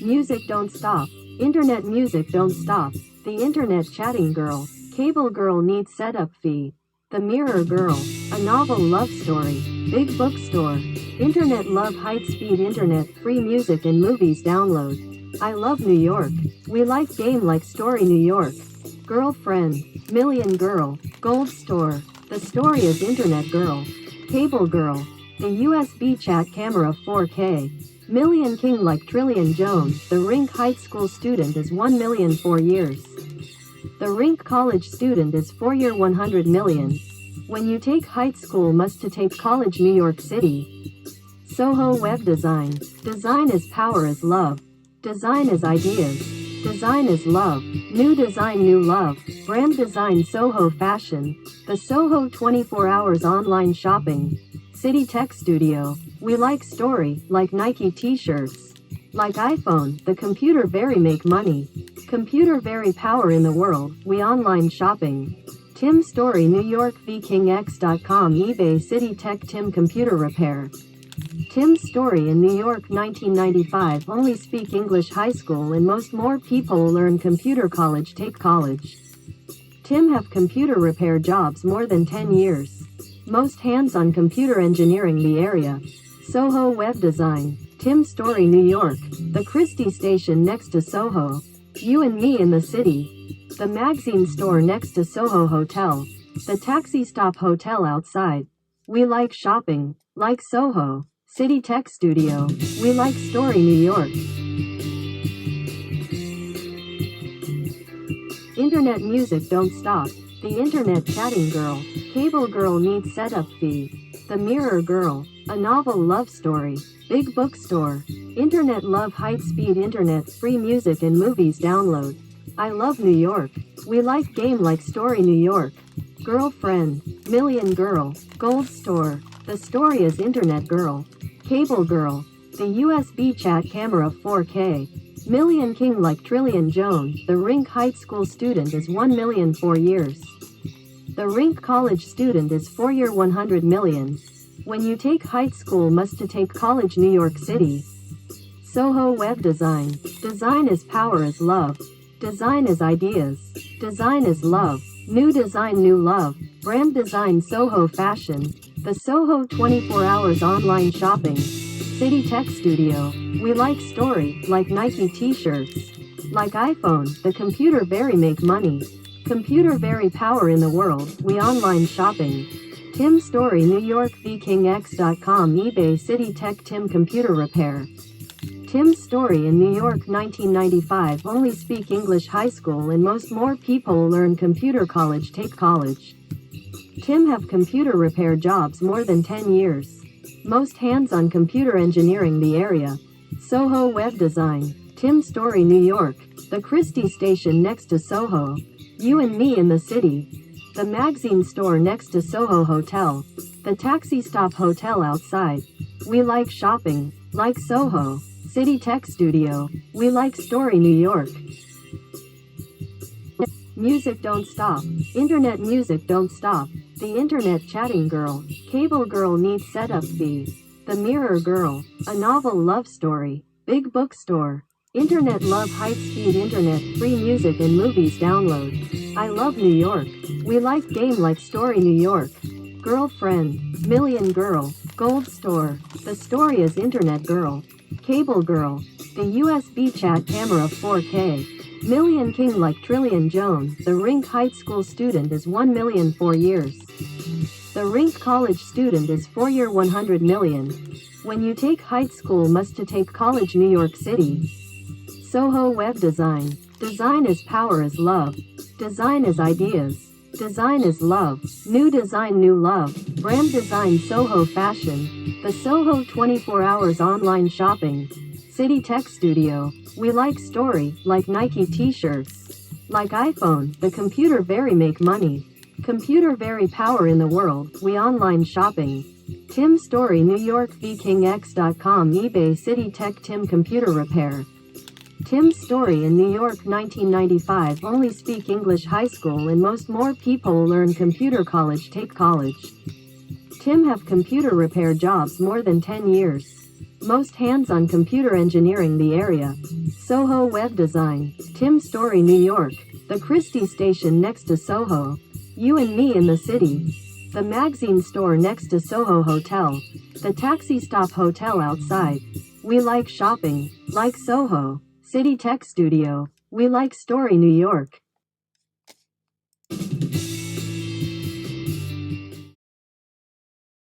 Music don't stop. Internet music don't stop. The internet chatting girl. Cable girl needs setup fee. The mirror girl. A novel love story. Big bookstore. Internet love high speed internet free music and movies download. I love New York. We like game like story New York. Girlfriend. Million girl. Gold store. The story is internet girl. Cable girl. The USB chat camera 4K. Million king like trillion Jone. The Rink high school student is 1 million 4 years. The Rink college student is 4-year 100 million. When you take high school must to take college New York City. Soho web design. Design is power is love. Design is ideas. Design is love. New design new love. Brand design Soho fashion. The Soho 24 hours online shopping. City Tech Studio. We like story, like Nike t-shirts. Like iPhone, the computer very make money. Computer very power in the world, we online shopping. Tim Story New York VKingX.com eBay City Tech Tim Computer Repair. Tim Story in New York 1995 only speak English high school and most more people learn computer college take college. Tim have computer repair jobs more than 10 years. Most hands-on computer engineering the area. Soho web design. Tim Story New York. The Chrystie station next to Soho. You and me in the city. The magazine store next to Soho Hotel. The taxi stop hotel outside. We like shopping. Like Soho. City Tech Studio. We like story New York. Internet music don't stop. The internet chatting girl. Cable girl needs setup fee. The mirror girl. A novel love story. Big bookstore. Internet love high speed internet free music and movies download. I love New York. We like game like story New York. Girlfriend. Million girl. Gold store. The story is internet girl. Cable girl. The USB chat camera 4K. Million king like trillion Jone. The Rink high school student is 1 million 4 years. The Rink college student is 4-year 100 million. When you take high school must to take college New York City. Soho web design. Design is power is love. Design is ideas. Design is love. New design new love. Brand design Soho fashion. The Soho 24 hours online shopping. City Tech Studio. We like story, like Nike t-shirts. Like iPhone, the computer very make money. Computer very power in the world, we online shopping. Tim Story New York VKingX.com eBay City Tech Tim Computer Repair. Tim Story in New York 1995 only speak English high school and most more people learn computer college take college. Tim have computer repair jobs more than 10 years. Most hands-on computer engineering the area. Soho web design. Tim Story New York. The Chrystie station next to Soho. You and me in the city. The magazine store next to Soho Hotel. The taxi stop hotel outside. We like shopping. Like Soho. City Tech Studio. We like story New York. Music don't stop. Internet music don't stop. The internet chatting girl. Cable girl needs setup fee. The mirror girl. A novel love story. Big bookstore. Internet love high speed internet free music and movies download. I love New York. We like game like story New York. Girlfriend. Million girl. Gold store. The story is internet girl. Cable girl. The USB chat camera 4K. Million king like trillion Jone. The Rink high school student is 1 million 4 years. The Rink college student is 4-year 100 million. When you take high school must to take college New York City. Soho web design. Design is power is love. Design is ideas. Design is love. New design new love. Brand design Soho fashion. The Soho 24 hours online shopping. City Tech Studio. We like story, like Nike t-shirts. Like iPhone, the computer very make money. Computer very power in the world, we online shopping. Tim Story New York VKingX.com eBay City Tech Tim Computer Repair. Tim Story in New York 1995 only speak English high school and most more people learn computer college take college. Tim have computer repair jobs more than 10 years. Most hands-on computer engineering the area. Soho Web Design. Tim Story, New York. The Chrystie station next to Soho. You and Me in the City. The magazine store next to Soho Hotel. The taxi stop hotel outside. We like shopping. Like Soho. City Tech Studio. We like Story, New York.